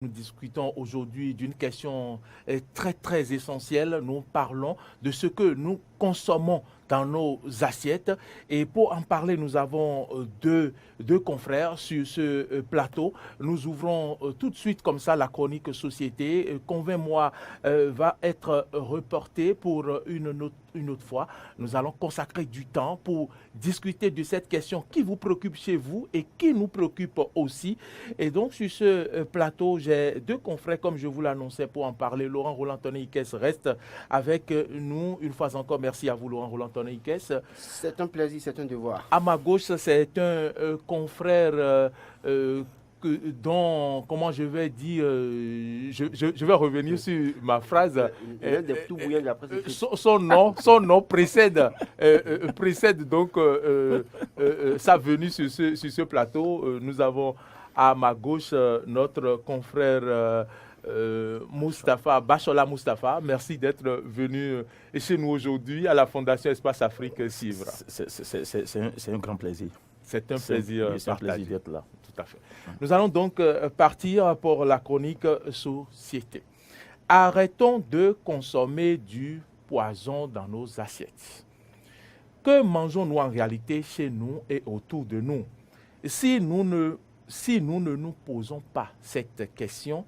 Nous discutons aujourd'hui d'une question très très essentielle. Nous parlons de ce que nous consommons dans nos assiettes. Et pour en parler, nous avons deux confrères sur ce plateau. Nous ouvrons tout de suite comme ça la chronique société. Convainc-moi va être reportée pour une autre fois. Nous allons consacrer du temps pour discuter de cette question qui vous préoccupe chez vous et qui nous préoccupe aussi. Et donc sur ce plateau, j'ai deux confrères comme je vous l'annonçais pour en parler. Laurent Roland-Tonné Ikes reste avec nous. Une fois encore, merci à vous Laurent Roland-Tonné Ikes. C'est un plaisir, c'est un devoir. À ma gauche, c'est un confrère dont, comment je vais dire, je vais revenir sur ma phrase. L'un des tout bouillants de la presse écrite. Son nom précède, précède donc sa venue sur ce plateau. Nous avons à ma gauche notre confrère Moustapha, Bachola Moustapha. Merci d'être venu chez nous aujourd'hui à la Fondation Espace Afrique Civre. C'est un grand plaisir. C'est un plaisir d'être là. Tout à fait. Nous allons donc partir pour la chronique société. Arrêtons de consommer du poison dans nos assiettes. Que mangeons-nous en réalité chez nous et autour de nous? Si nous ne nous posons pas cette question,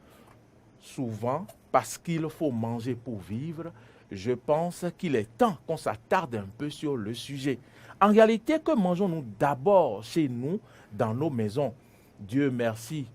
souvent parce qu'il faut manger pour vivre, je pense qu'il est temps qu'on s'attarde un peu sur le sujet. En réalité, que mangeons-nous d'abord chez nous, dans nos maisons? Dieu merci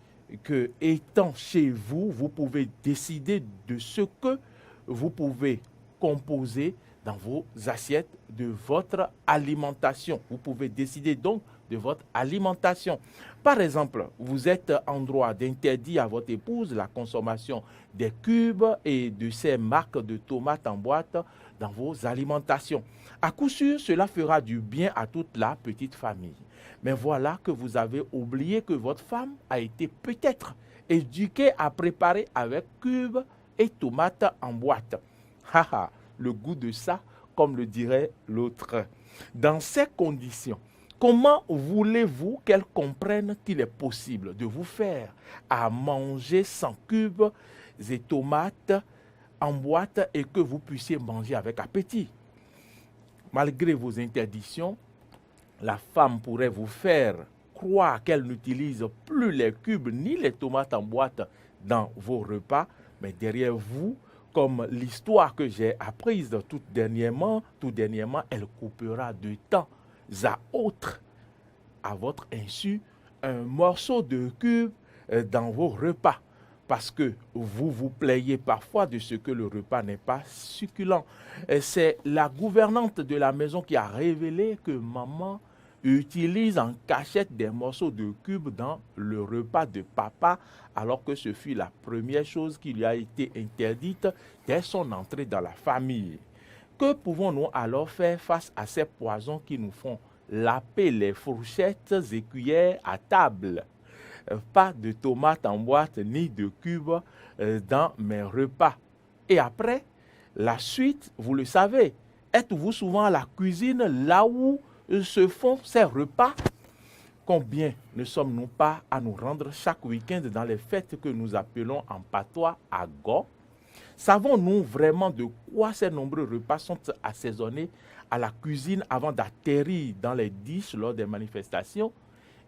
que, étant chez vous, vous pouvez décider de ce que vous pouvez composer dans vos assiettes de votre alimentation. Vous pouvez décider donc de votre alimentation. Par exemple, vous êtes en droit d'interdire à votre épouse la consommation des cubes et de ces marques de tomates en boîte dans vos alimentations. À coup sûr, cela fera du bien à toute la petite famille. Mais voilà que vous avez oublié que votre femme a été peut-être éduquée à préparer avec cubes et tomates en boîte. Haha, le goût de ça, comme le dirait l'autre. Dans ces conditions, comment voulez-vous qu'elle comprenne qu'il est possible de vous faire à manger sans cubes et tomates en boîte et que vous puissiez manger avec appétit? Malgré vos interdictions, la femme pourrait vous faire croire qu'elle n'utilise plus les cubes ni les tomates en boîte dans vos repas, mais derrière vous, comme l'histoire que j'ai apprise tout dernièrement, elle coupera de temps à autre, à votre insu, un morceau de cube dans vos repas. Parce que vous vous plaignez parfois de ce que le repas n'est pas succulent. C'est la gouvernante de la maison qui a révélé que maman utilise en cachette des morceaux de cube dans le repas de papa, alors que ce fut la première chose qui lui a été interdite dès son entrée dans la famille. Que pouvons-nous alors faire face à ces poisons qui nous font laper les fourchettes et cuillères à table? Pas de tomates en boîte ni de cubes dans mes repas. Et après, la suite, vous le savez, êtes-vous souvent à la cuisine là où se font ces repas? Combien ne sommes-nous pas à nous rendre chaque week-end dans les fêtes que nous appelons en patois ago? Savons-nous vraiment de quoi ces nombreux repas sont assaisonnés à la cuisine avant d'atterrir dans les dishes lors des manifestations?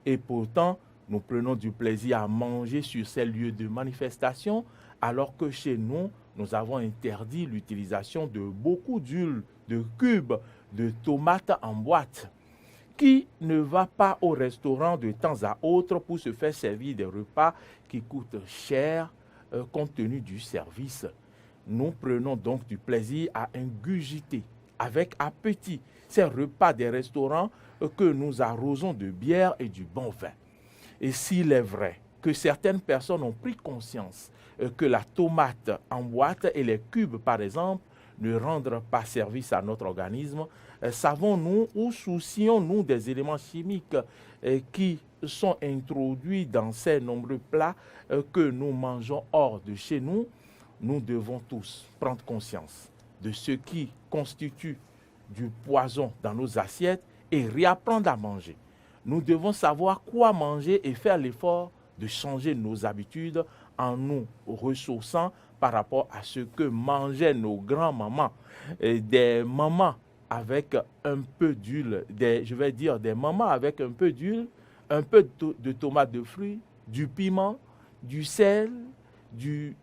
Et pourtant, nous prenons du plaisir à manger sur ces lieux de manifestation, alors que chez nous, nous avons interdit l'utilisation de beaucoup d'huile, de cubes, de tomates en boîte. Qui ne va pas au restaurant de temps à autre pour se faire servir des repas qui coûtent cher compte tenu du service? Nous prenons donc du plaisir à ingurgiter avec appétit ces repas des restaurants que nous arrosons de bière et du bon vin. Et s'il est vrai que certaines personnes ont pris conscience que la tomate en boîte et les cubes, par exemple, ne rendent pas service à notre organisme, savons-nous ou soucions-nous des éléments chimiques qui sont introduits dans ces nombreux plats que nous mangeons hors de chez nous? Nous devons tous prendre conscience de ce qui constitue du poison dans nos assiettes et réapprendre à manger. Nous devons savoir quoi manger et faire l'effort de changer nos habitudes en nous ressourçant par rapport à ce que mangeaient nos grands-mamans, des mamans avec un peu d'huile, des mamans avec un peu d'huile, un peu de tomates de fruits, du piment, du sel, du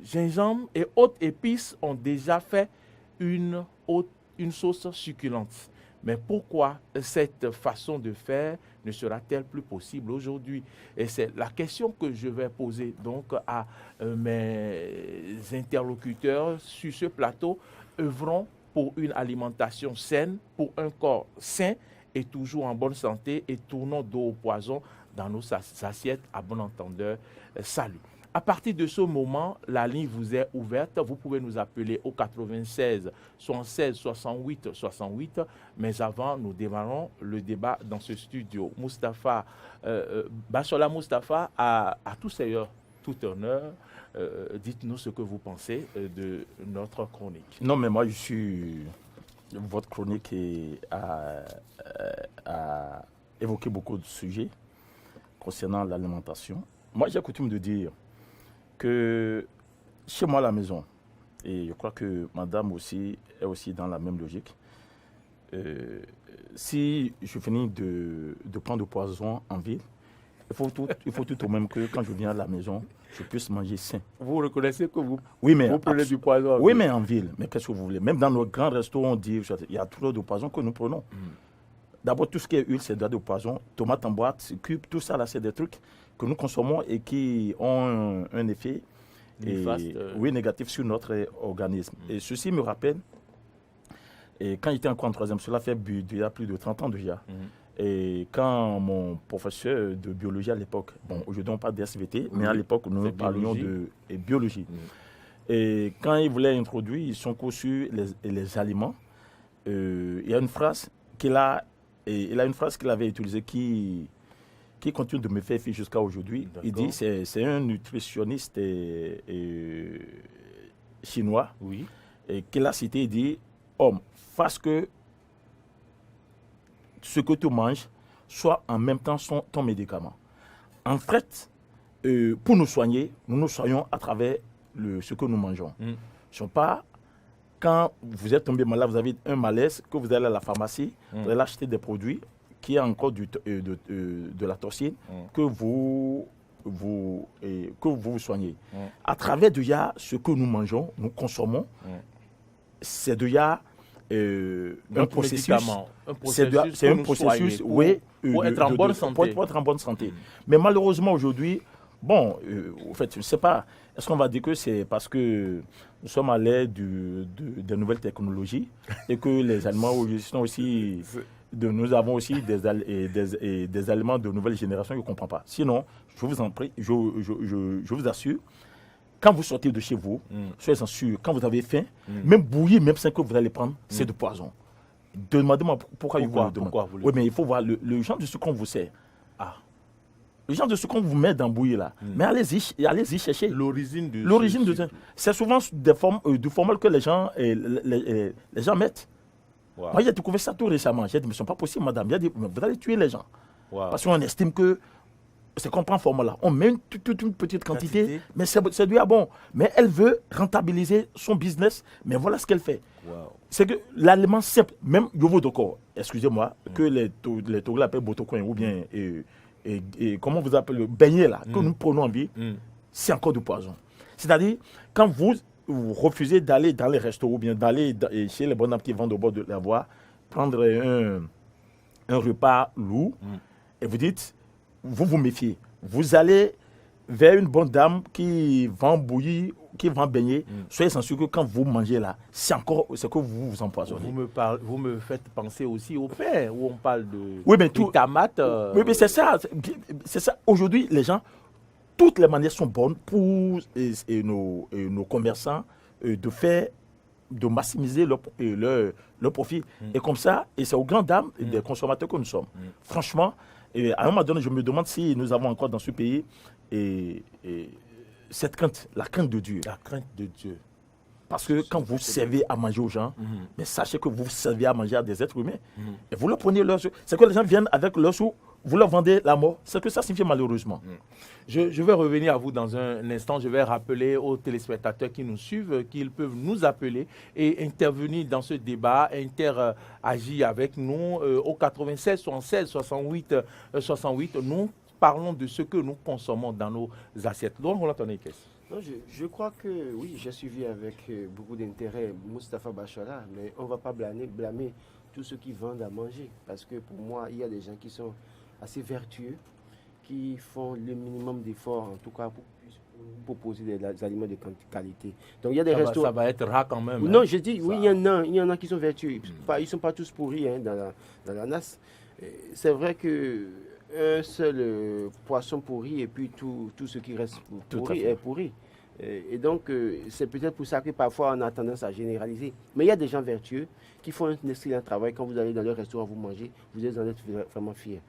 gingembre et autres épices ont déjà fait une sauce succulente. Mais pourquoi cette façon de faire ne sera-t-elle plus possible aujourd'hui? Et c'est la question que je vais poser donc à mes interlocuteurs sur ce plateau. Œuvrons pour une alimentation saine, pour un corps sain et toujours en bonne santé, et tournons dos au poison dans nos assiettes à bon entendeur. Salut. À partir de ce moment, la ligne vous est ouverte. Vous pouvez nous appeler au 96 76 68 68. Mais avant, nous démarrons le débat dans ce studio. Moustapha, Bachola Moustapha, à tout seigneur, tout honneur, dites-nous ce que vous pensez de notre chronique. Non, mais moi, votre chronique a évoqué beaucoup de sujets concernant l'alimentation. Moi, j'ai coutume de dire que chez moi à la maison, et je crois que madame aussi est aussi dans la même logique, si je finis de prendre du poison en ville, il faut tout au même que quand je viens à la maison, je puisse manger sain. Vous reconnaissez que vous prenez du poison? Oui, mais en ville. Mais qu'est-ce que vous voulez? Même dans nos grands restaurants, on dit il y a trop de poison que nous prenons. D'abord, tout ce qui est huile, c'est de poison. Tomates en boîte, cubes, tout ça, là, c'est des trucs que nous consommons et qui ont un effet négatif sur notre organisme. Et ceci me rappelle, et quand j'étais encore en troisième, cela fait il y a plus de 30 ans déjà, et quand mon professeur de biologie à l'époque, aujourd'hui on parle d'SVT, mais à l'époque nous parlions de biologie. Et quand il voulait introduire son cours sur les aliments, il y a une phrase qu'il avait utilisée qui continue de me faire fuir jusqu'à aujourd'hui. Il dit, c'est un nutritionniste chinois, et qu'il a cité, il dit, homme, fasse que ce que tu manges soit en même temps ton médicament. En fait, pour nous soigner, nous nous soignons à travers ce que nous mangeons. Ce ne sont pas quand vous êtes tombé malade, vous avez un malaise, que vous allez à la pharmacie, vous allez acheter des produits qui a encore de la toxine que vous soignez. À travers déjà ce que nous mangeons, nous consommons, c'est déjà un processus. C'est un processus pour être en bonne santé. Pour être en bonne santé. Mais malheureusement aujourd'hui, en fait, je ne sais pas, est-ce qu'on va dire que c'est parce que nous sommes à l'ère des nouvelles technologies et que les aliments aujourd'hui sont aussi... nous avons aussi des aliments de nouvelle génération, je ne comprends pas. Sinon, je vous en prie, je vous assure, quand vous sortez de chez vous, soyez-en sûr, quand vous avez faim, même bouillir, même 5 que vous allez prendre, c'est du poison. Demandez-moi pourquoi vous le demandez. Oui, mais il faut voir le genre de ce qu'on vous sert. Le genre de ce qu'on vous met dans bouillir là. Mais allez-y chercher. L'origine de c'est souvent des formes, du formol que les gens mettent. Wow. Moi, j'ai découvert ça tout récemment. J'ai dit, mais ce n'est pas possible, madame. J'ai dit, mais vous allez tuer les gens. Wow. Parce qu'on estime que c'est qu'on prend forme là. On met toute une petite quantité, mais c'est du bon. Mais elle veut rentabiliser son business, mais voilà ce qu'elle fait. Wow. C'est que l'aliment simple, même Yovo Doko, excusez-moi, que les Togolais appellent Botokoin ou bien, et comment vous appelez le beignet là, que nous prenons en vie, c'est encore du poison. C'est-à-dire, quand vous refusez d'aller dans les restaurants ou bien d'aller chez les bonnes dames qui vendent au bord de la voie, prendre un repas lourd, et vous dites, vous vous méfiez. Vous allez vers une bonne dame qui vend bouillie, qui vend beignet. Soyez sûr que quand vous mangez là, c'est que vous vous empoisonnez. Vous me faites penser aussi au pain, où on parle de tomates. Oui, mais c'est ça. Aujourd'hui, les gens, toutes les manières sont bonnes pour nos commerçants de maximiser leur profit. Et comme ça, et c'est aux grandes dames des consommateurs que nous sommes. Franchement, à un moment donné, je me demande si nous avons encore dans ce pays cette crainte, la crainte de Dieu. La crainte de Dieu. Parce que quand vous servez à manger aux gens, mais sachez que vous servez à manger à des êtres humains. Et vous leur prenez leur sou. C'est que les gens viennent avec leur sou vous leur vendez la mort. C'est ce que ça signifie malheureusement. Je vais revenir à vous dans un instant. Je vais rappeler aux téléspectateurs qui nous suivent qu'ils peuvent nous appeler et intervenir dans ce débat, interagir avec nous au 96 76 68 68. Nous parlons de ce que nous consommons dans nos assiettes. Laurent Roland-Tonekes. Je crois que oui, j'ai suivi avec beaucoup d'intérêt Moustapha Bachara, mais on ne va pas blâmer tous ceux qui vendent à manger. Parce que pour moi, il y a des gens qui sont assez vertueux, qui font le minimum d'efforts, en tout cas, pour proposer des aliments de qualité. Donc il y a des restaurants. Ça va être rare quand même. Non, je dis, oui, il y en a qui sont vertueux. Ils ne sont pas tous pourris dans la NAS. C'est vrai que un seul poisson pourri et puis tout ce qui reste pourri est pourri. Et donc, c'est peut-être pour ça que parfois on a tendance à généraliser. Mais il y a des gens vertueux qui font un excellent travail. Quand vous allez dans leur restaurant, vous mangez, vous êtes vraiment fiers.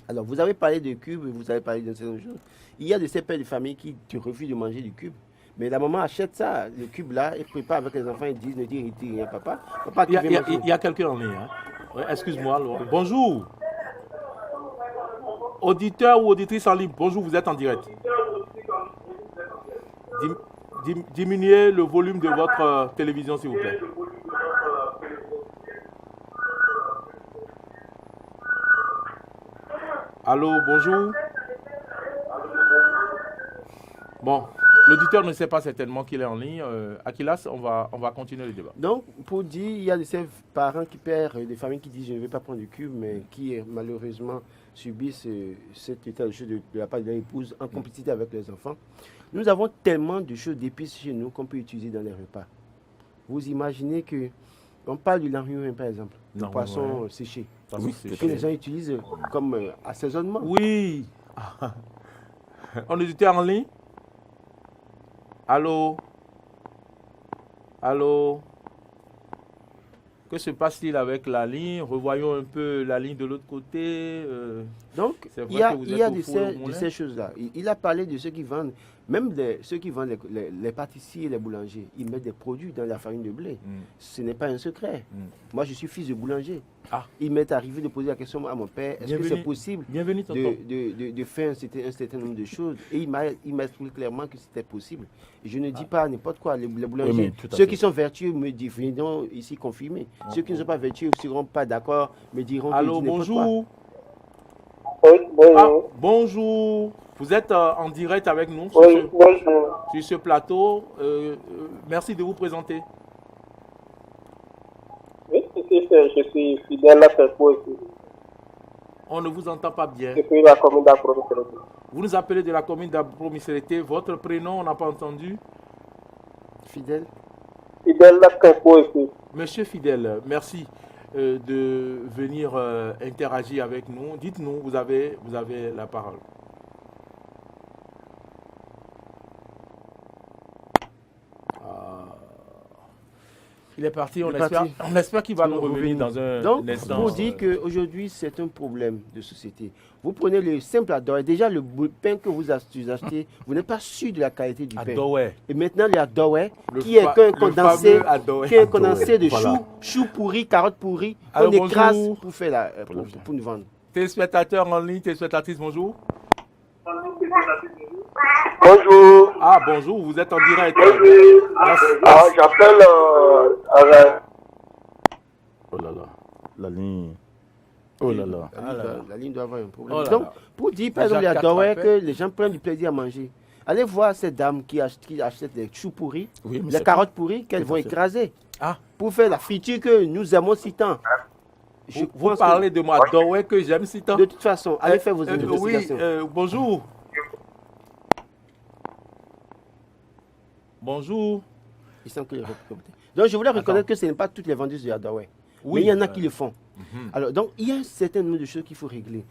Alors, vous avez parlé de cubes, vous avez parlé d'un certain chose. Il y a de ces pères de famille qui refusent de manger du cube. Mais la maman achète ça, le cube-là, et prépare avec les enfants, ils disent, ne dis rien, papa. Il y a quelqu'un en ligne. Hein? Ouais, excuse-moi, Laurent. Bonjour. Auditeur ou auditrice en ligne, bonjour, vous êtes en direct. Diminuez le volume de votre télévision, s'il vous plaît. Allô, bonjour. Bon, l'auditeur ne sait pas certainement qu'il est en ligne. Akilas, on va continuer le débat. Donc, pour dire, il y a de ces parents qui perdent, des familles qui disent je ne vais pas prendre du cube, mais qui malheureusement subissent cet état de choses de la part de leur épouse en complicité avec les enfants. Nous avons tellement de choses d'épices chez nous qu'on peut utiliser dans les repas. Vous imaginez que, on parle du langouin par exemple, le poisson séché, que les gens utilisent comme assaisonnement. Oui. On était en ligne. Allô? Allô? Que se passe-t-il avec la ligne? Revoyons un peu la ligne de l'autre côté. Donc, il y a de ces choses-là. Il a parlé de ceux qui vendent, même ceux qui vendent les pâtissiers et les boulangers. Ils mettent des produits dans la farine de blé. Ce n'est pas un secret. Moi, je suis fils de boulanger. Il m'est arrivé de poser la question à mon père, est-ce que c'est possible de faire un certain nombre de choses? Et il m'a expliqué clairement que c'était possible. Et je ne dis pas n'importe quoi. Les boulangers, ceux qui sont vertueux me disent, viendront ici confirmer. Ceux qui ne sont pas vertueux ne seront pas d'accord, me diront que allô, bonjour. Oui, bonjour. Bonjour. Vous êtes en direct avec nous sur ce plateau. Merci de vous présenter. Oui, je suis fidèle à Perpo ici. On ne vous entend pas bien. Je suis de la commune d'Apromisérété. Vous nous appelez de la commune d'Apromisérété. Votre prénom, on n'a pas entendu. Fidèle. Fidèle à Perpo ici. Monsieur Fidèle, merci de venir interagir avec nous. Dites-nous, vous avez la parole. Il est parti, on espère qu'il va nous revenir dans un instant. Donc, vous dites qu'aujourd'hui, c'est un problème de société. Vous prenez le simple Adoré. Déjà, le pain que vous achetez, vous n'êtes pas sûr de la qualité du pain. Adoré. Et maintenant, le Adoré, qui est un condensé, de choux pourris, carottes pourries, qu'on écrase pour nous vendre. Téléspectateurs en ligne, téléspectatrices, bonjour. Bonjour. Ah, bonjour, vous êtes en direct. J'appelle Oh là là, la ligne. Oh là là. La ligne doit avoir un problème. Donc, pour dire, par exemple, il y a que les gens prennent du plaisir à manger. Allez voir ces dames qui achètent des choux pourris, les carottes pourries qu'elles vont écraser pour faire la friture que nous aimons si tant. Vous parlez de moi, Doré, que j'aime si tant. De toute façon, allez faire vos investigations. Oui, bonjour. Bonjour. Donc, je voulais reconnaître que ce n'est pas toutes les vendeuses de Adaway. Oui, mais il y en a qui le font. Alors, donc, il y a un certain nombre de choses qu'il faut régler.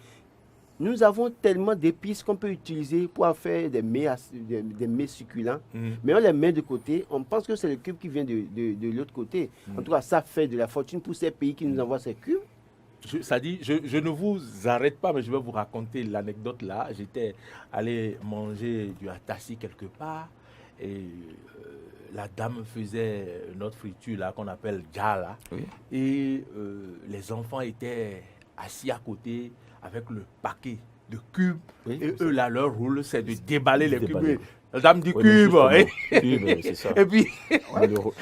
Nous avons tellement d'épices qu'on peut utiliser pour faire des mets succulents, mais on les met de côté. On pense que c'est le cube qui vient de l'autre côté. En tout cas, ça fait de la fortune pour ces pays qui nous envoient ces cubes. Je ne vous arrête pas, mais je vais vous raconter l'anecdote là. J'étais allé manger du atassi quelque part et la dame faisait notre friture là qu'on appelle djala. Oui. Et les enfants étaient assis à côté avec le paquet de cubes. Et eux, là, leur rôle, c'est de déballer les cubes. La dame du cube. C'est ça. Et puis,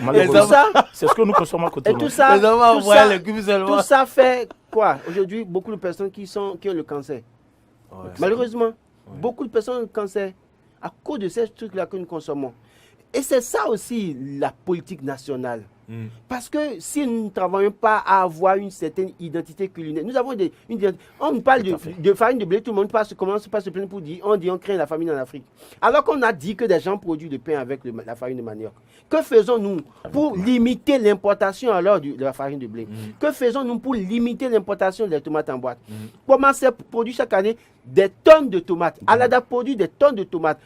malheureusement, c'est ce que nous consommons à côté. Et tout ça, tout ça fait quoi? Aujourd'hui, beaucoup de personnes qui ont le cancer. Ouais, malheureusement, beaucoup de personnes ont le cancer à cause de ces trucs-là que nous consommons. Et c'est ça aussi la politique nationale. Parce que si nous ne travaillons pas à avoir une certaine identité culinaire, nous avons une identité. On parle de farine de blé, tout le monde commence par se plaindre pour dire, on crée la famine en Afrique. Alors qu'on a dit que des gens produisent du pain avec la farine de manioc. Que faisons-nous pour limiter l'importation alors de la farine de blé? Que faisons-nous pour limiter l'importation des tomates en boîte? Comment c'est produit chaque année des tonnes de tomates? Alada produit des tonnes de tomates.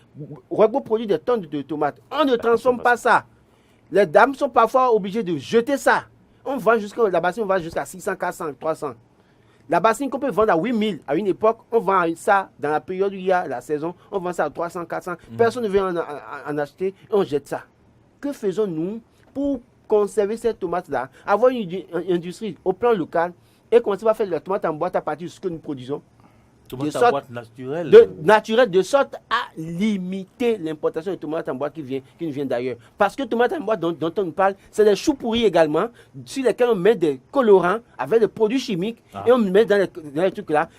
Ouagadougou produit des tonnes de tomates. On ne transforme pas ça. Les dames sont parfois obligées de jeter ça. La bassine, on vend jusqu'à 600, 400, 300. La bassine qu'on peut vendre à 8000 à une époque, on vend ça dans la période où il y a la saison, on vend ça à 300, 400. Personne ne veut en acheter et on jette ça. Que faisons-nous pour conserver cette tomate-là, avoir une industrie au plan local et commencer à faire de la tomate en boîte à partir de ce que nous produisons? Tomate en boîte naturelle. De sorte à limiter l'importation de tomates en boîte qui nous vient d'ailleurs. Parce que tomates en boîte dont on nous parle, c'est des choux pourris également, sur lesquels on met des colorants avec des produits chimiques et on met dans les trucs là.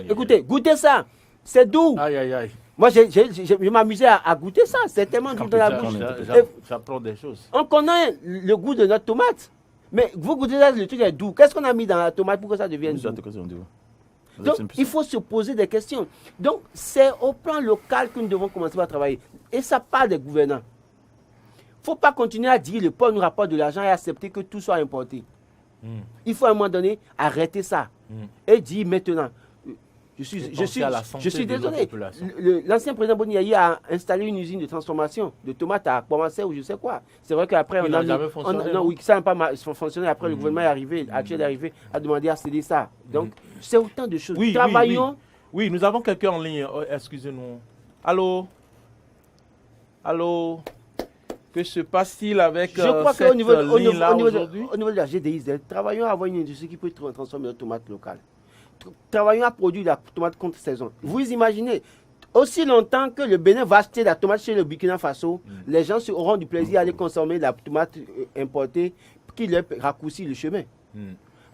Écoutez, goûtez ça. C'est doux. Aïe. Moi, je m'amusais à goûter ça. C'est tellement doux dans la bouche. J'apprends des choses. On connaît le goût de notre tomate. Mais vous goûtez ça, le truc est doux. Qu'est-ce qu'on a mis dans la tomate pour que ça devienne doux? Donc, il faut se poser des questions. Donc, c'est au plan local que nous devons commencer à travailler. Et ça part des gouvernants. Il ne faut pas continuer à dire le port nous rapporte de l'argent et accepter que tout soit importé. Il faut à un moment donné arrêter ça. Et dire maintenant, je suis désolé. L'ancien président Boni a installé une usine de transformation de tomates à Pomancé ou je sais quoi. C'est vrai qu'après, ça n'a pas fonctionné. Après, le gouvernement est arrivé, actuel est arrivé, a demandé à céder ça. Donc, c'est autant de choses. Travaillons. Oui, nous avons quelqu'un en ligne. Excusez-nous. Allô? Que se passe-t-il avec Je crois cette ligne-là aujourd'hui? Au niveau de la GDIZ, travaillons à avoir une industrie qui peut transformer la tomate locale. Travaillons à produire la tomate contre saison. Vous imaginez, aussi longtemps que le Bénin va acheter la tomate chez le Burkina Faso, les gens auront du plaisir à aller consommer la tomate importée qui leur raccourcit le chemin.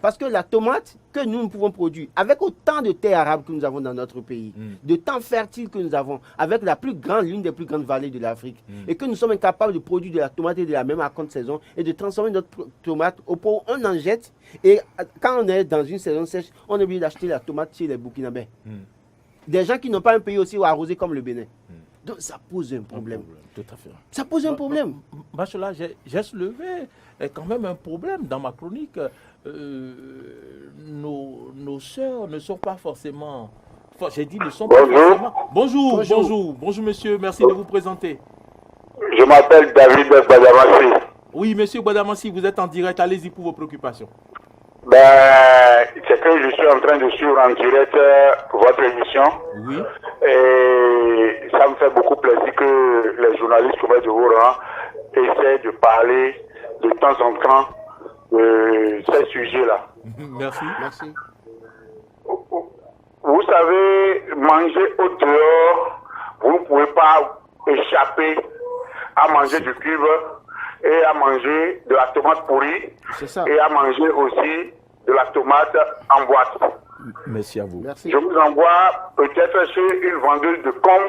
Parce que la tomate que nous pouvons produire, avec autant de terres arables que nous avons dans notre pays, de temps fertiles que nous avons, avec l'une des plus grandes vallées de l'Afrique, et que nous sommes incapables de produire de la tomate et de la même à compte saison, et de transformer notre tomate au point où on en jette, et quand on est dans une saison sèche, on est obligé d'acheter la tomate chez les Burkinabés. Des gens qui n'ont pas un pays aussi arrosé comme le Bénin. Donc ça pose un problème. Tout à fait. Ça pose un problème. Bachola, j'ai soulevé quand même un problème dans ma chronique. Nos sœurs ne sont pas forcément... J'ai dit ne sont pas forcément... Bonjour monsieur, merci de vous présenter. Je m'appelle David Badamassi. Oui, monsieur Badamassi, vous êtes en direct, allez-y pour vos préoccupations. C'est que je suis en train de suivre en direct votre émission. Oui. Et ça me fait beaucoup plaisir que les journalistes comme de essaient de parler de temps en temps de ces sujets-là. Merci. Vous savez, manger au dehors, vous ne pouvez pas échapper à manger du cube et à manger de la tomate pourrie et à manger aussi de la tomate en boîte. Merci à vous. Merci. Je vous envoie peut-être chez une vendeuse de com.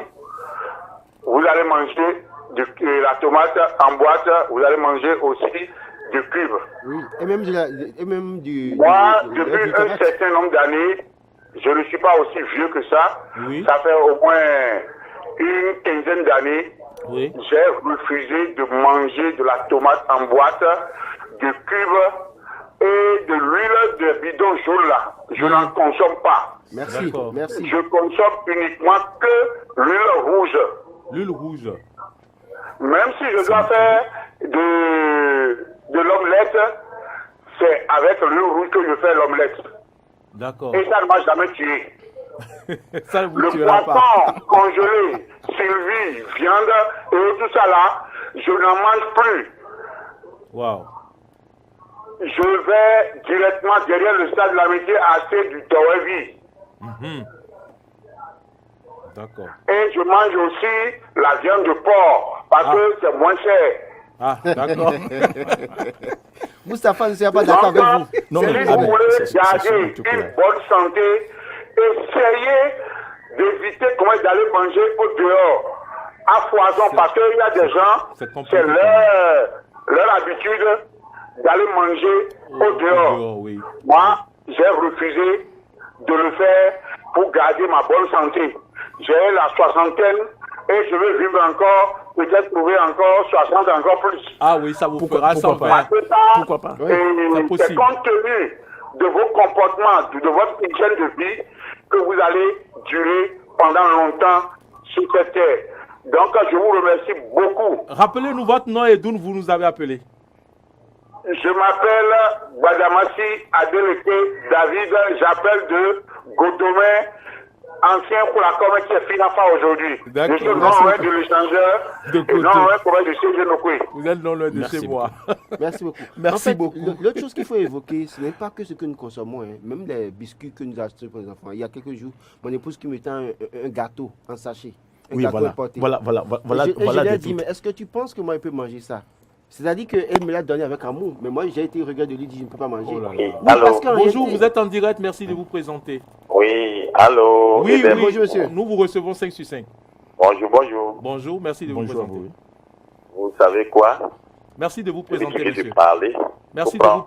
Vous allez manger de la tomate en boîte, vous allez manger aussi du cube. Oui, et même du... Moi, depuis un certain nombre d'années, je ne suis pas aussi vieux que ça. Oui. Ça fait au moins une quinzaine d'années. Oui. J'ai refusé de manger de la tomate en boîte, du cube et de l'huile de bidon jaune là. Je n'en consomme pas. Merci. Je consomme uniquement que l'huile rouge. L'huile rouge. Même si je dois faire de l'omelette, c'est avec l'huile rouge que je fais l'omelette. D'accord. Et ça ne m'a jamais tué. Ça ne vous Le tuera pas. poisson congelé, Sylvie, viande et tout ça là, je n'en mange plus. Waouh. je vais directement derrière le stade de l'amitié acheter du Towevi. D'accord. Et je mange aussi la viande de porc parce que c'est moins cher. Ah, d'accord. Moustapha ne sera pas d'accord avec vous. Non, si vous voulez garder une bonne santé, essayez d'éviter d'aller manger au dehors, à foison, parce qu'il y a des gens, c'est leur habitude d'aller manger au dehors. Oui. Moi, j'ai refusé de le faire pour garder ma bonne santé. J'ai la soixantaine et je veux vivre encore, peut-être trouver encore 60, encore plus. Ah oui, ça vous fera 120. Pourquoi pas? C'est compte tenu de vos comportements, de votre hygiène de vie, que vous allez durer pendant longtemps sur cette terre. Donc, je vous remercie beaucoup. Rappelez-nous votre nom et d'où vous nous avez appelé. Je m'appelle Badamassi Adeleke David, j'appelle de Gotomé, ancien Koulakome qui est Finafa aujourd'hui. Je suis non loin de l'échangeur et non loin de chez Genokwe. Vous êtes non loin de chez moi. Merci beaucoup. Merci beaucoup. L'autre chose qu'il faut évoquer, ce n'est pas que ce que nous consommons, hein. Même les biscuits que nous achetons pour les enfants. Il y a quelques jours, mon épouse qui mettait un gâteau en sachet. Oui, voilà. Je lui ai dit, mais est-ce que tu penses que moi je peux manger ça? C'est-à-dire qu'elle me l'a donné avec amour, mais moi j'ai été regret de lui dire je ne peux pas manger. Oh là là. Oui, Allô. Bonjour, vous êtes en direct, merci de vous présenter. Oui, allô. Oui, bonjour monsieur. Nous vous recevons 5 sur 5. Bonjour. Bonjour, merci de vous présenter. Vous savez quoi? Merci de vous présenter, monsieur. De parler. Merci de vous...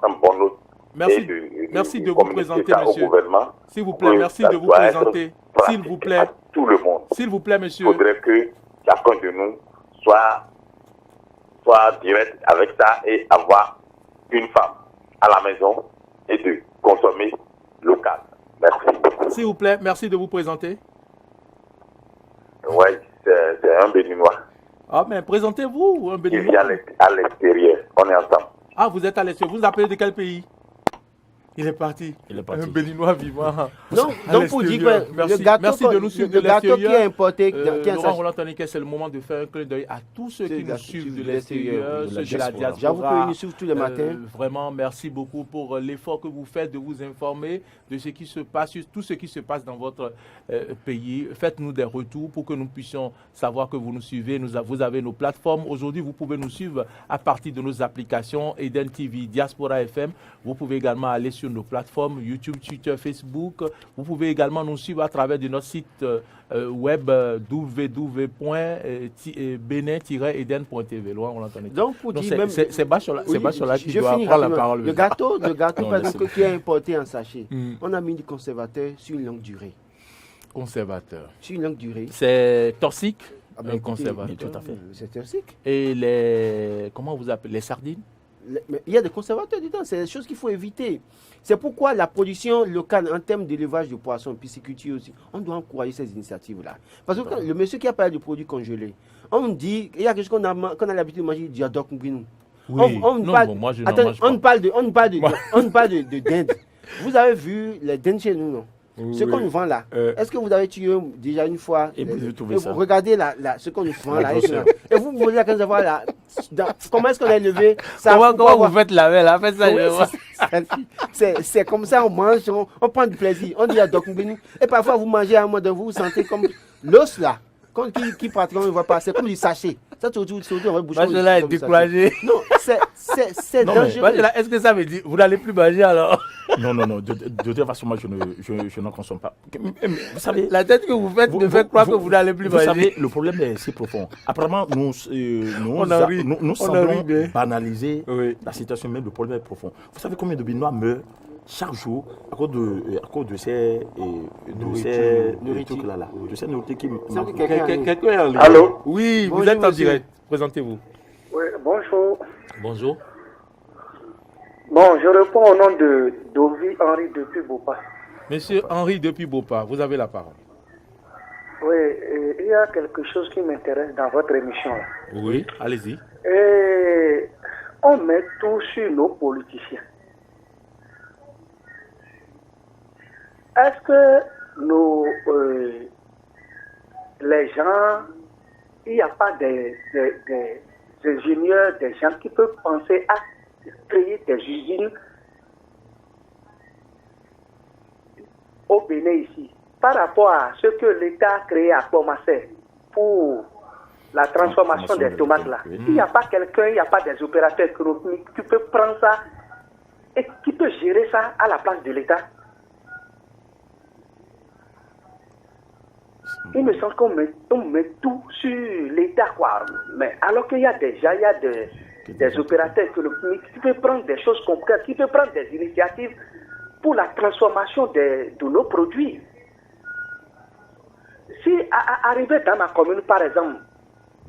Merci de vous présenter, monsieur. S'il vous plaît, merci de vous présenter. S'il vous plaît. Tout le monde. S'il vous plaît, monsieur. Il faudrait que chacun de nous soit direct avec ça et avoir une femme à la maison et de consommer local. Merci. S'il vous plaît, merci de vous présenter. Oui, c'est un Béninois. Ah, mais présentez-vous, un Béninois. Il vient à l'extérieur. On est ensemble. Ah, vous êtes à l'extérieur. Vous appelez de quel pays? Il est parti. Un Béninois vivant. Donc pour dire que merci. Merci de nous suivre de l'extérieur. Qui est importé, Laurent Roland Toniquet, c'est le moment de faire un clin d'œil à tous ceux qui nous suivent de l'extérieur, ceux de la diaspora. J'avoue qu'ils nous suivent tous les matins. Vraiment, merci beaucoup pour l'effort que vous faites de vous informer de ce qui se passe, tout ce qui se passe dans votre pays. Faites-nous des retours pour que nous puissions savoir que vous nous suivez. Vous avez nos plateformes. Aujourd'hui, vous pouvez nous suivre à partir de nos applications Eden TV, Diaspora FM. Vous pouvez également aller sur nos plateformes YouTube, Twitter, Facebook. Vous pouvez également nous suivre à travers de notre site web www.benin-eden.tv. Donc pour dire même c'est Bachola qui doit prendre la parole. Le gâteau par exemple, qui est importé en sachet. On a mis du conservateur sur une longue durée. Conservateur. Sur une longue durée. C'est toxique. Un conservateur. Tout à fait. C'est toxique. Et les comment vous appelez les sardines? Mais il y a des conservateurs dedans, c'est des choses qu'il faut éviter. C'est pourquoi la production locale en termes d'élevage de poissons, pisciculture aussi, on doit encourager ces initiatives-là. Parce que le monsieur qui a parlé de produits congelés, on dit, il y a quelque chose qu'on a l'habitude de manger du diadoc. Oui. On parle de dinde. Vous avez vu les dindes chez nous, non? Ce qu'on nous vend là, est-ce que vous avez tué déjà une fois? Et vous regardez ce qu'on nous vend là. Et vous voulez la savoir là, comment est-ce qu'on a élevé ça? Comment vous faites la veille là? Faites ça. C'est comme ça, on mange, on prend du plaisir. On dit à Doc Mbini. Et parfois vous mangez à un moment donné, vous vous sentez comme l'os là. Qui pratiquement ne va pas, c'est comme du sachet. Ça, tout, on va boucher. Cela est découragé. Non, c'est dangereux. Est-ce que ça veut dire vous n'allez plus manger alors? Non. De toute façon, moi, je n'en consomme pas. Vous savez, la tête que vous faites me fait croire que vous n'allez plus manger. Vous savez, le problème est si profond. Apparemment, nous semblons banaliser la situation, mais le problème est profond. Vous savez combien de Béninois meurent chaque jour à cause de ces trucs-là. De ces nourritures qui... Quelqu'un est en ligne. Allô? Oui, vous êtes en direct. Présentez-vous. Oui, bonjour. Bonjour. Bon, je réponds au nom de Dovi Henri depuis Bopa. Monsieur Henri depuis Bopa, vous avez la parole. Oui, il y a quelque chose qui m'intéresse dans votre émission là. Oui, allez-y. Et on met tout sur nos politiciens. Est-ce que les gens, il n'y a pas des ingénieurs, des gens qui peuvent penser à créer des usines au Bénin ici, par rapport à ce que l'État a créé à Pomassé pour la transformation des tomates là. Il n'y a pas quelqu'un, il n'y a pas des opérateurs économiques qui peut prendre ça et qui peut gérer ça à la place de l'État. Il me semble qu'on met tout sur l'État, quoi. Mais alors qu'il y a déjà des opérateurs économiques qui peuvent prendre des choses concrètes, qui peuvent prendre des initiatives pour la transformation de nos produits. Si arrivé dans ma commune, par exemple,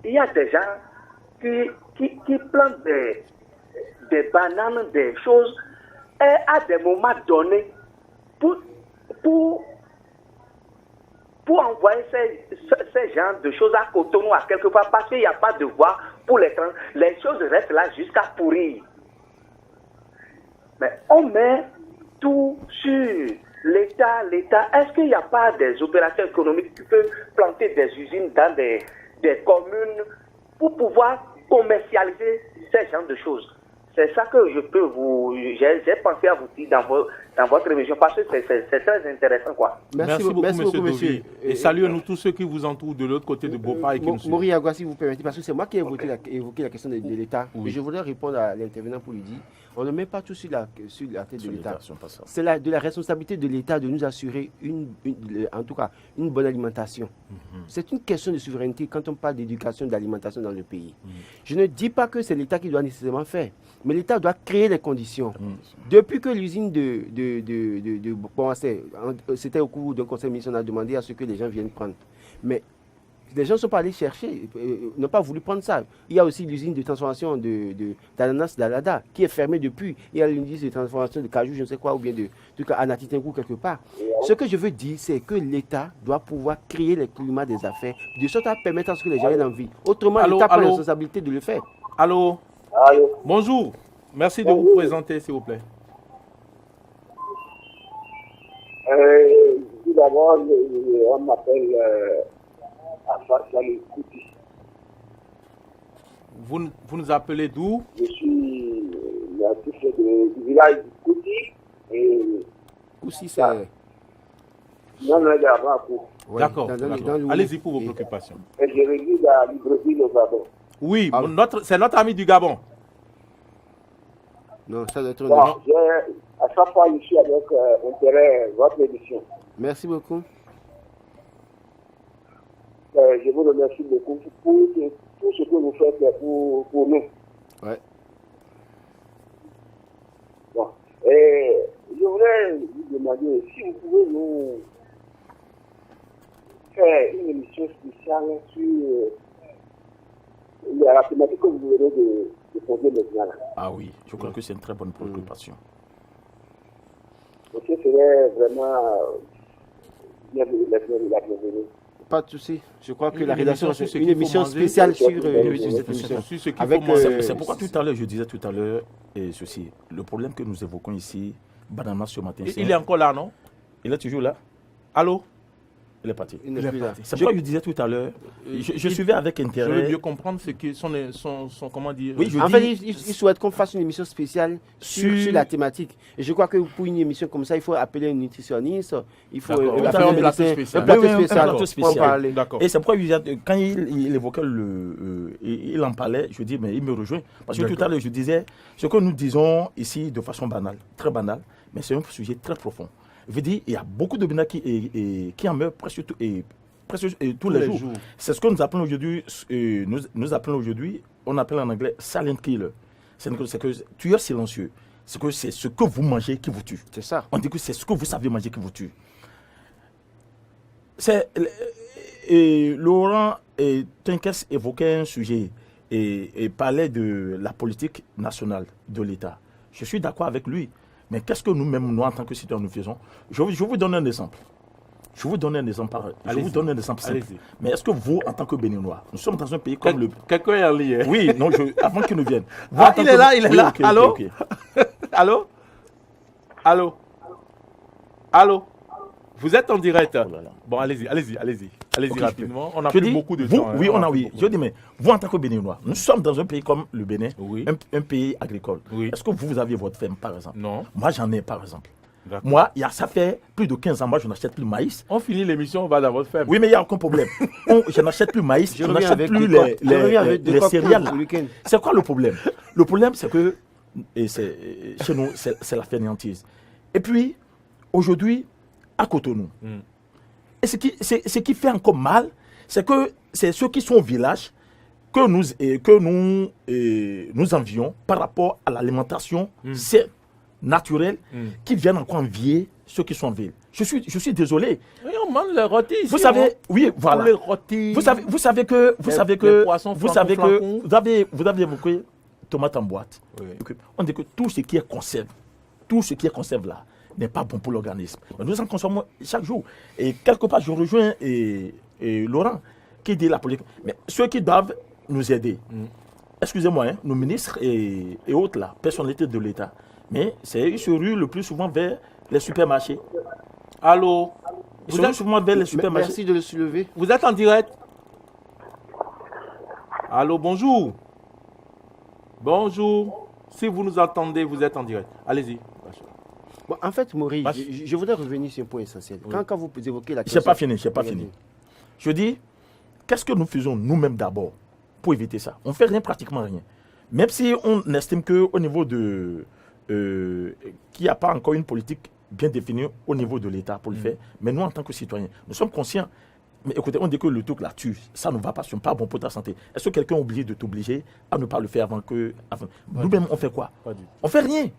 il y a des gens qui plantent des bananes, des choses, et à des moments donnés, pour envoyer ces genres de choses à Cotonou, à quelque part, parce qu'il n'y a pas de voie pour les choses restent là jusqu'à pourrir. Mais on met tout sur l'État. Est-ce qu'il n'y a pas des opérateurs économiques qui peuvent planter des usines dans des communes pour pouvoir commercialiser ces genres de choses? C'est ça que j'ai pensé à vous dire dans votre émission, parce que c'est très intéressant, quoi. Merci beaucoup, monsieur. Et saluez-nous tous ceux qui vous entourent de l'autre côté de Bopa et qui nous suivent. Maurice Agua, si vous permettez, parce que c'est moi qui ai évoqué la question de l'État. Oui. Et je voudrais répondre à l'intervenant pour lui dire, on ne met pas tout sur la tête de l'État. C'est de la responsabilité de l'État de nous assurer en tout cas une bonne alimentation. C'est une question de souveraineté quand on parle d'éducation, d'alimentation dans le pays. Je ne dis pas que c'est l'État qui doit nécessairement faire, mais l'État doit créer les conditions. Depuis que l'usine c'était au cours d'un conseil ministériel, on a demandé à ce que les gens viennent prendre. Mais les gens ne sont pas allés chercher, n'ont pas voulu prendre ça. Il y a aussi l'usine de transformation d'ananas d'Alada qui est fermée depuis. Il y a l'usine de transformation de cajou, je ne sais quoi, ou bien de Anatitingou quelque part. Ce que je veux dire, c'est que l'État doit pouvoir créer les climats des affaires de sorte à permettre à ce que les gens aient envie. Autrement, l'État prend la responsabilité de le faire. Allô? Bonjour. Merci de vous présenter, s'il vous plaît. Tout d'abord, on m'appelle Afasali Kouti. Vous nous appelez d'où? Je suis l'artiste du village de Kouti. Koussi, c'est... Non, d'Arabou. D'accord. Allez-y pour vos préoccupations. Et je réside à Libreville, au Gabon. Oui, c'est notre ami du Gabon. Non, ça doit être à chaque fois, je suis avec intérêt votre émission. Merci beaucoup. Je vous remercie beaucoup pour tout ce que vous faites pour nous. Ouais. Bon. Et je voudrais vous demander si vous pouvez nous faire une émission spéciale sur la thématique que vous venez de poser maintenant. Ah oui, je crois que c'est une très bonne préoccupation. Donc, ce serait vraiment la bienvenue. Pas de souci. Je crois que la rédaction c'est une émission spéciale sur c'est pourquoi tout à l'heure, je disais tout à l'heure, et ceci, le problème que nous évoquons ici, banalement ce matin. Il est encore là, non? Il est toujours là. Allô? Il est parti. C'est pourquoi je disais tout à l'heure, je suivais avec intérêt. Je veux mieux comprendre ce que son comment dire. Oui, en fait, il souhaite qu'on fasse une émission spéciale sur la thématique. Et je crois que pour une émission comme ça, il faut appeler un nutritionniste, il faut faire un plateau spécial. Un plateau spécial. Et c'est pourquoi quand il évoquait il en parlait, je dis, mais il me rejoint. Parce que tout à l'heure, je disais, ce que nous disons ici de façon banale, très banale, mais c'est un sujet très profond. Je veux dire, il y a beaucoup de Bénins qui en meurent presque tous les jours. C'est ce que nous appelons aujourd'hui, on appelle en anglais silent killer. C'est que tueur silencieux. C'est ce que vous mangez qui vous tue. C'est ça. On dit que c'est ce que vous savez manger qui vous tue. Laurent Tinkes évoquait un sujet et parlait de la politique nationale de l'État. Je suis d'accord avec lui. Mais qu'est-ce que nous-mêmes, nous, en tant que citoyens, nous faisons? Je vais vous donner un exemple. Je vais vous donner un exemple simple. Mais est-ce que vous, en tant que Béninois, nous sommes dans un pays comme le... Quelqu'un est en ligne. Oui, non, avant qu'il nous vienne. Il est là. Okay, allô? Okay. Allô? Vous êtes en direct. Oh là là. Bon, allez-y. Allez-y rapidement. On a je plus dis, beaucoup de vous, temps. Oui, on a oui. Je dis, mais vous, en tant que Béninois, nous sommes dans un pays comme le Bénin, Oui. un pays agricole. Oui. Est-ce que vous avez votre ferme, par exemple? Non. Moi, j'en ai, par exemple. D'accord. Moi, ça fait plus de 15 ans, moi, je n'achète plus maïs. On finit l'émission, on va dans votre ferme. Oui, mais il n'y a aucun problème. Je n'achète plus maïs, je n'achète plus les céréales. C'est quoi le problème? Le problème, c'est que chez nous, c'est la fainéantise. Et puis, aujourd'hui, à Cotonou, et ce qui fait encore mal, c'est que c'est ceux qui sont au village que nous envions par rapport à l'alimentation saine, naturelle, qui viennent encore envier ceux qui sont en ville. Je suis désolé. Oui, on mange les rôtis ici. Vous savez, oui, voilà. Les rôtis. Vous savez que vous avez évoqué tomates en boîte. Oui. On dit que tout ce qui est conserve là, n'est pas bon pour l'organisme. Nous en consommons chaque jour. Et quelque part, je rejoins Laurent qui dit la politique. Mais ceux qui doivent nous aider, excusez-moi, nos ministres et autres là, personnalités de l'État, mais ils se ruent le plus souvent vers les supermarchés. Allô? Ils se ruent souvent vers les supermarchés. Merci de le soulever. Vous êtes en direct? Allô, bonjour. Bonjour. Si vous nous entendez, vous êtes en direct. Allez-y. Bon, en fait, Maurice, je voudrais revenir sur un point essentiel. Oui. Quand vous évoquez la question... Je n'ai pas fini. Je dis, qu'est-ce que nous faisons nous-mêmes d'abord pour éviter ça? On ne fait rien, pratiquement rien. Même si on estime qu'au niveau de... qu'il n'y a pas encore une politique bien définie au niveau de l'État pour le faire, mais nous, en tant que citoyens, nous sommes conscients. Mais écoutez, on dit que le truc là tue, ça ne va pas, ce n'est pas bon pour ta santé. Est-ce que quelqu'un est obligé de t'obliger à ne pas le faire avant que... Nous-mêmes, on fait quoi? On ne fait rien.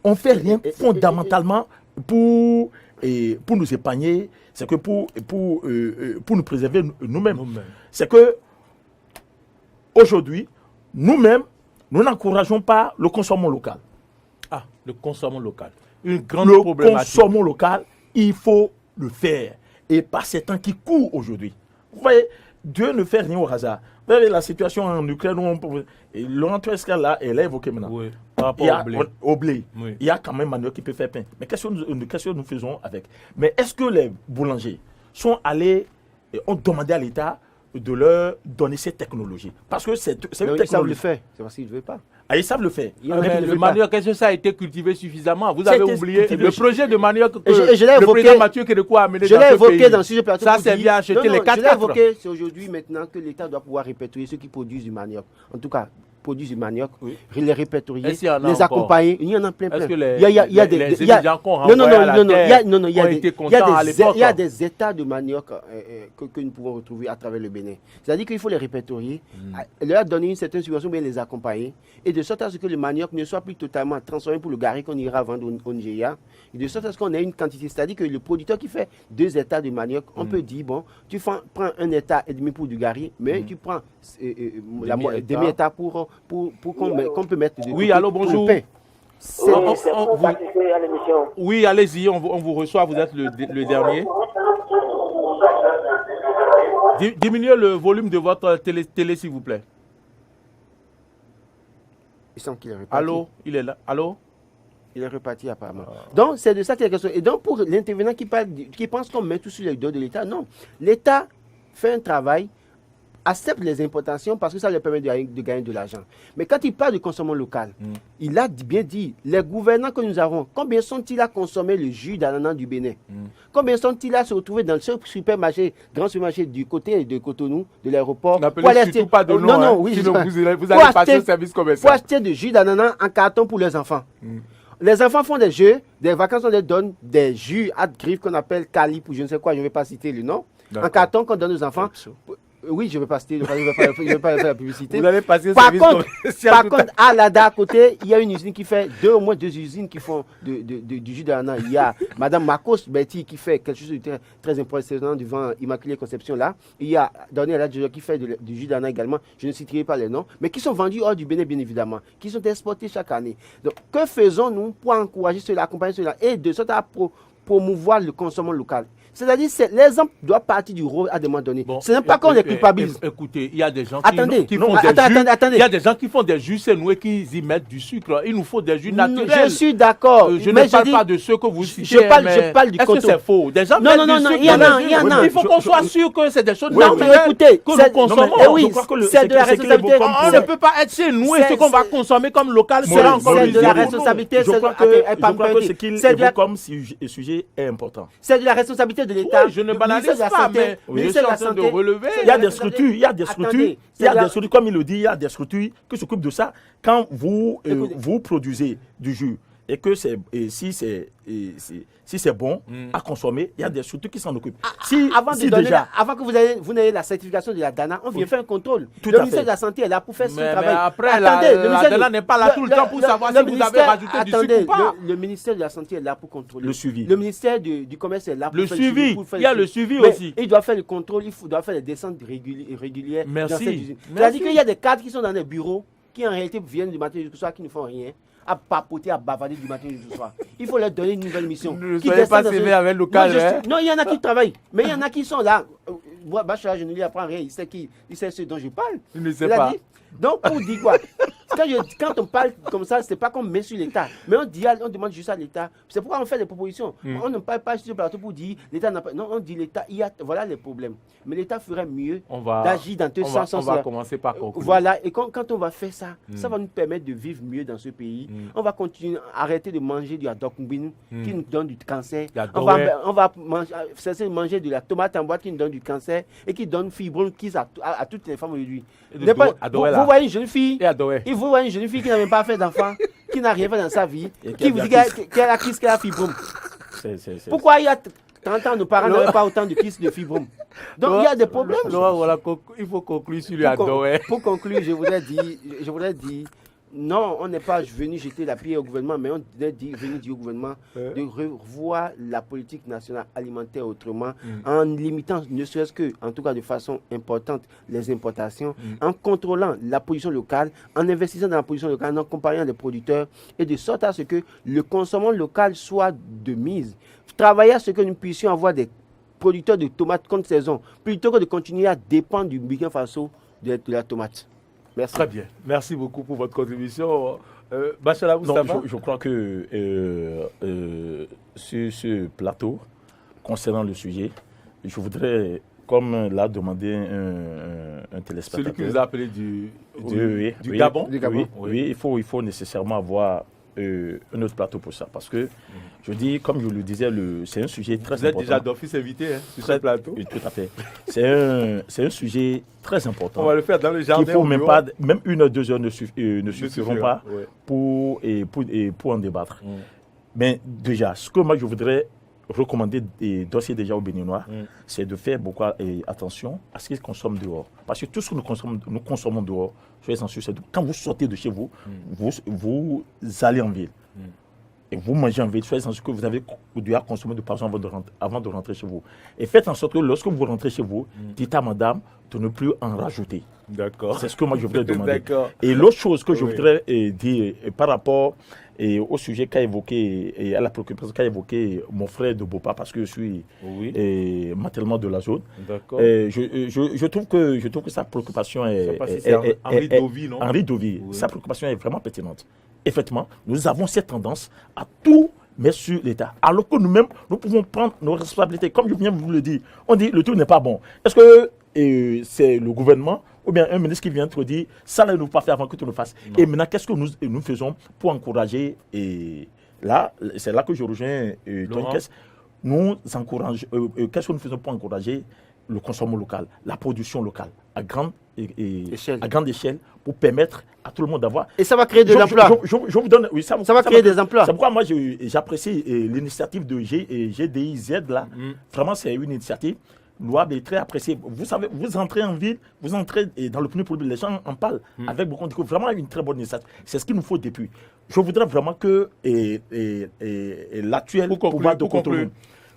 On ne fait rien fondamentalement pour nous épargner, c'est que pour nous préserver nous-mêmes. C'est que aujourd'hui, nous-mêmes, nous n'encourageons pas le consommation local. Ah, le consommation local. Une grande problématique. Le consommation local, il faut le faire. Et par ces temps qui courent aujourd'hui. Vous voyez, Dieu ne fait rien au hasard. Vous voyez la situation en Ukraine, Laurent Tuesca là, elle a évoqué maintenant. Oui. Au blé. Oui. Il y a quand même manioc qui peut faire pain. Mais qu'est-ce que nous faisons avec? Mais est-ce que les boulangers sont allés et ont demandé à l'État de leur donner ces technologies? Parce que c'est une technologie. Ils savent le faire, c'est parce qu'ils ne veulent pas. Ah, ils savent le faire. Le manioc, est-ce que ça a été cultivé suffisamment? Vous avez oublié le projet de manioc que le président Mathieu Kérékou a amené dans ce pays. Je l'ai évoqué dans le sujet plateau. Ça, c'est bien acheter les 4 Je l'ai évoqué, c'est aujourd'hui maintenant que l'État doit pouvoir répertorier ceux qui produisent du manioc. En tout cas, produisent du manioc, les répertorier, les accompagner. Il y en a plein. Est-ce que il y a des gens qu'on renvoie à la terre ont été contents à l'époque? Il y a des états de manioc que nous pouvons retrouver à travers le Bénin. C'est-à-dire qu'il faut les répertorier, leur donner une certaine subvention, bien les accompagner, et de sorte à ce que le manioc ne soit plus totalement transformé pour le gari qu'on ira vendre au Nigeria, et de sorte à ce qu'on ait une quantité. C'est-à-dire que le producteur qui fait 2 états de manioc, on peut dire, bon, tu prends 1 état et demi pour du gari, mais tu prends demi-état pour qu'on peut mettre de oui, allô, bonjour. Oui, allez-y, on vous reçoit, vous êtes le dernier. Diminuez le volume de votre télé s'il vous plaît. Il semble qu'il est reparti. Allô, il est là. Allô? Il est reparti apparemment. Donc, c'est de ça qu'il y a question. Et donc, pour l'intervenant qui pense qu'on met tout sur les dos de l'État, non. L'État fait un travail, accepte les importations parce que ça lui permet de gagner de l'argent. Mais quand il parle de consommation locale, il a bien dit, les gouvernants que nous avons, combien sont-ils à consommer le jus d'ananas du Bénin? Combien sont-ils à se retrouver dans ce supermarché, grand supermarché du côté de Cotonou, de l'aéroport? N'appelez surtout pas de nom, non, oui, sinon vous allez passer au service commercial. Pour acheter du jus d'ananas en carton pour leurs enfants. Les enfants font des jeux, des vacances, on les donne des jus à griffes qu'on appelle cali pour je ne sais quoi, je ne vais pas citer le nom. En carton qu'on donne aux enfants. Oui, je ne vais pas citer, je vais pas faire la publicité. Vous allez passer par contre, à l'ADA à côté, il y a une usine qui fait au moins 2 usines qui font du jus d'ananas. Il y a Madame Marcos Betty qui fait quelque chose de très, très impressionnant devant Immaculée Conception là. Il y a Daniel Adjo qui fait du jus d'ananas également. Je ne citerai pas les noms, mais qui sont vendus hors du Bénin bien évidemment, qui sont exportés chaque année. Donc, que faisons-nous pour encourager cela, accompagner cela et de sorte à promouvoir le consommation local? C'est-à-dire que l'exemple doit partir du rôle à des moments donnés. Bon, ce n'est pas qu'on les culpabilise. Écoutez, il y a des gens qui font des jus. Il y a des gens qui font des jus noués qui y mettent du sucre. Il nous faut des jus naturels. Je suis d'accord. Je ne parle pas de ceux que vous citez. Je parle du coton. Est-ce que c'est faux? Des gens non, il y en a. Il faut qu'on soit sûr que c'est des choses naturelles écoutez, que nous consommons. Oui, c'est de la responsabilité. On ne peut pas être chez nous et ce qu'on va consommer comme local sera encore de la responsabilité. Je crois que ce qu'il évoque comme sujet est important. C'est de la responsabilité de l'État. Je ne banalise pas, mais je suis en train de relever. Il y a des structures, comme il le dit, il y a des structures qui s'occupent de ça. Quand vous produisez du jus et que si c'est bon à consommer, il y a des structures qui s'en occupent. Avant que vous n'ayez la certification de la DANA, on vient faire un contrôle. Le ministère de la Santé est là pour faire son travail. Mais après, la DANA n'est pas là tout le temps pour savoir si vous avez rajouté du sucre ou pas. Le ministère de la Santé est là pour contrôler. Le suivi. Le ministère du Commerce est là pour faire le suivi. Il y a le suivi aussi. Il doit faire le contrôle, il doit faire les descentes régulières. Merci. C'est-à-dire qu'il y a des cadres qui sont dans des bureaux qui en réalité viennent du matin jusqu'au soir, qui ne font rien, à papoter, à bavader du matin jusqu'au soir. Il faut leur donner une nouvelle mission. Ne soyez pas sévère avec le cadre. Non, il y en a qui travaillent, mais il y en a qui sont là. Bachelard, je ne lui apprends rien, il sait ce dont je parle. Il ne sait pas. Donc, pour dire quoi? Quand on parle comme ça, c'est pas qu'on met sur l'État, mais on demande juste à l'État. C'est pourquoi on fait des propositions. On ne parle pas sur le plateau pour dire l'État n'a pas. Non, on dit l'État, voilà les problèmes. Mais l'État ferait mieux d'agir dans ce sens. On va commencer par conclure. Voilà, et quand on va faire ça, ça va nous permettre de vivre mieux dans ce pays. On va continuer, arrêter de manger du adokumbin qui nous donne du cancer. On va cesser de manger de la tomate en boîte qui nous donne du cancer et qui donne fibrome à toutes les femmes aujourd'hui. Vous voyez une jeune fille, vous voyez une jeune fille qui n'a même pas fait d'enfant, qui n'a rien fait dans sa vie, qui vous dit qu'elle a crise, qu'elle a fibrome. Pourquoi il y a 30 ans, nos parents n'avaient pas autant de crises de fibrome? Donc il y a des problèmes. Il faut conclure sur lui Adoé. Pour conclure, je voudrais dire, non, on n'est pas venu jeter la pierre au gouvernement, mais on est venu dire au gouvernement de revoir la politique nationale alimentaire autrement, en limitant, ne serait-ce que, en tout cas de façon importante, les importations, en contrôlant la production locale, en investissant dans la production locale, en comparant les producteurs, et de sorte à ce que le consommant local soit de mise. Travailler à ce que nous puissions avoir des producteurs de tomates contre saison, plutôt que de continuer à dépendre du Burkina Faso de la tomate. Merci. Très bien. Merci beaucoup pour votre contribution. Bachelard Moustapha. Je crois que sur ce plateau, concernant le sujet, je voudrais, comme l'a demandé un téléspectateur. Celui qui nous a appelé du Gabon. Oui, il faut nécessairement avoir un autre plateau pour ça. Parce que, je dis, comme je le disais, c'est un sujet très important. Vous êtes déjà d'office invité sur ce plateau. Oui, tout à fait. C'est un sujet très important. On va le faire dans le jardin. Il faut même 1 heure, 2 heures ne suffiront pas pour en débattre. Mais déjà, ce que moi je voudrais recommander d'ores et déjà aux Béninois, c'est de faire beaucoup attention à ce qu'ils consomment dehors. Parce que tout ce que nous consommons dehors, soyez sûr, c'est quand vous sortez de chez vous, vous allez en ville. Et vous mangez en ville, soyez sûr que vous avez dû consommer de poisson avant de rentrer chez vous. Et faites en sorte que lorsque vous rentrez chez vous, dites à madame de ne plus en rajouter. D'accord. C'est ce que moi je voudrais demander. Et l'autre chose que je voudrais dire par rapport au sujet qu'a évoqué et à la préoccupation qu'a évoqué mon frère de Bopa, parce que je suis matériellement de la zone. D'accord. Je trouve que sa préoccupation est Henri Dovy, non? Henri Dovy. Sa préoccupation est vraiment pertinente. Effectivement, nous avons cette tendance à tout mettre sur l'État. Alors que nous-mêmes, nous pouvons prendre nos responsabilités. Comme je viens de vous le dire, on dit le tout n'est pas bon. Est-ce que c'est le gouvernement ou bien un ministre qui vient te dire ça ne nous pas faire avant que tu le fasses? Et maintenant, qu'est-ce que nous faisons pour encourager? Et là, c'est là que je rejoins ton caisse. Nous encourageons, qu'est-ce que nous faisons pour encourager le consommation local, la production locale à grande échelle pour permettre à tout le monde d'avoir. Et ça va créer de l'emploi. Je vous donne. Oui, ça va créer des emplois. C'est pourquoi moi j'apprécie l'initiative de GDIZ là. Vraiment, c'est une initiative louable et très appréciée. Vous savez, vous entrez en ville, vous entrez dans le premier public, les gens en parlent avec beaucoup de vraiment une très bonne initiative. C'est ce qu'il nous faut depuis. Je voudrais vraiment que l'actuel pouvoir de Cotonou.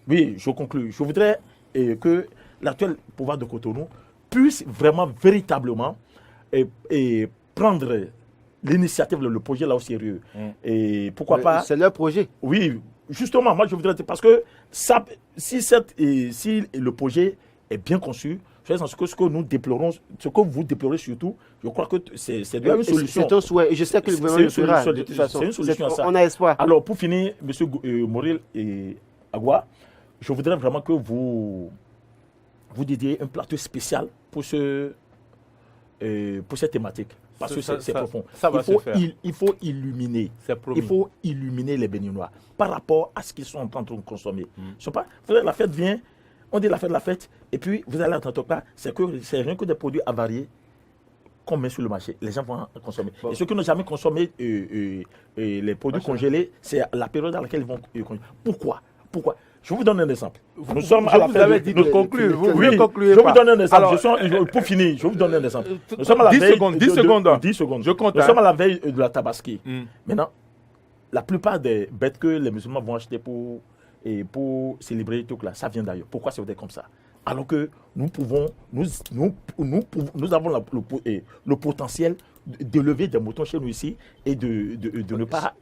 Oui, je conclue. Je voudrais que l'actuel pouvoir de Cotonou puisse vraiment, véritablement prendre l'initiative, le projet là au sérieux. Et pourquoi pas... C'est leur projet. Oui, justement, moi je voudrais dire, parce que ça, si le projet est bien conçu, ce que nous déplorons, ce que vous déplorez surtout, je crois que c'est une solution. C'est un souhait, et je sais que le gouvernement le fera, de toute façon. C'est une solution à ça. On a espoir. Alors, pour finir, M. Moril et Agua, je voudrais vraiment que vous dédiez un plateau spécial pour cette thématique. Parce que c'est profond. Il faut illuminer les Béninois par rapport à ce qu'ils sont en train de consommer. La fête vient, on dit la fête, et puis vous allez entendre pas, c'est rien que des produits avariés qu'on met sur le marché. Les gens vont consommer. Et ceux qui n'ont jamais consommé les produits congelés, c'est la période dans laquelle ils vont consommer. Pourquoi? Je vous donne un exemple. Nous sommes à la fin. Vous avez dit de conclure. Vous concluez je vous donne un exemple. Pour finir, je vous donne un exemple. Nous sommes à la veille. 10 secondes. 10 secondes. Je compte. Nous sommes à la veille de la Tabaski. Maintenant, la plupart des bêtes que les musulmans vont acheter pour célébrer tout là, ça vient d'ailleurs. Pourquoi c'est comme ça? Alors que nous avons le potentiel d'élever des moutons chez nous ici et de ne pas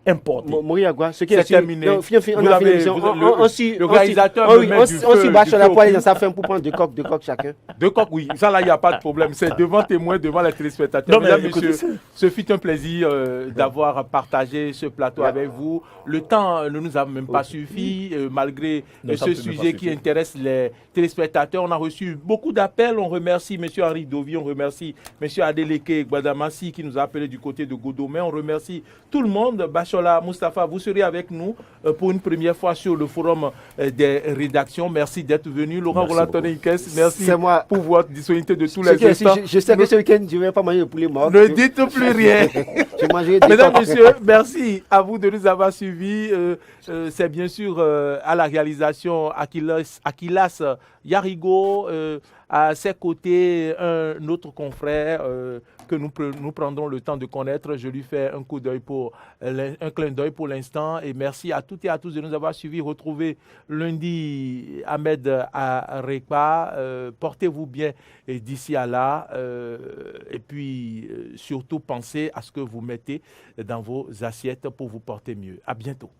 importer. Moriagua, ce qui est terminé. On a fini l'émission. Le réalisateur on s'y bat sur la poêle dans sa fin pour prendre deux coques chacun. 2 coques, oui. Ça, là, il n'y a pas de problème. C'est devant témoins, devant les téléspectateurs. Mesdames, messieurs, ce fut un plaisir d'avoir partagé ce plateau avec vous. Le temps ne nous a même pas suffi, malgré ce sujet qui intéresse les téléspectateurs. On a reçu beaucoup d'appels. On remercie M. Henri Dovi, on remercie M. Adeleke Gbadamassi qui nous a appelé du côté de Godomé. On remercie tout le monde. Bachola, Moustapha, vous serez avec nous pour une première fois sur le forum des rédactions. Merci d'être venu. Laurent Roland-Tonekes, merci pour votre disponibilité de tous les instants. Je sais que ce week-end, je ne vais pas manger le poulet mort. Ne dites plus rien. Mesdames, messieurs, merci à vous de nous avoir suivis. C'est bien sûr à la réalisation Akilas Yarigo, à ses côtés un autre confrère que nous prendrons le temps de connaître. Je lui fais un clin d'œil pour l'instant et merci à toutes et à tous de nous avoir suivis. Retrouvez lundi Ahmed à Rekpa. Portez-vous bien d'ici à là et puis surtout pensez à ce que vous mettez dans vos assiettes pour vous porter mieux. À bientôt.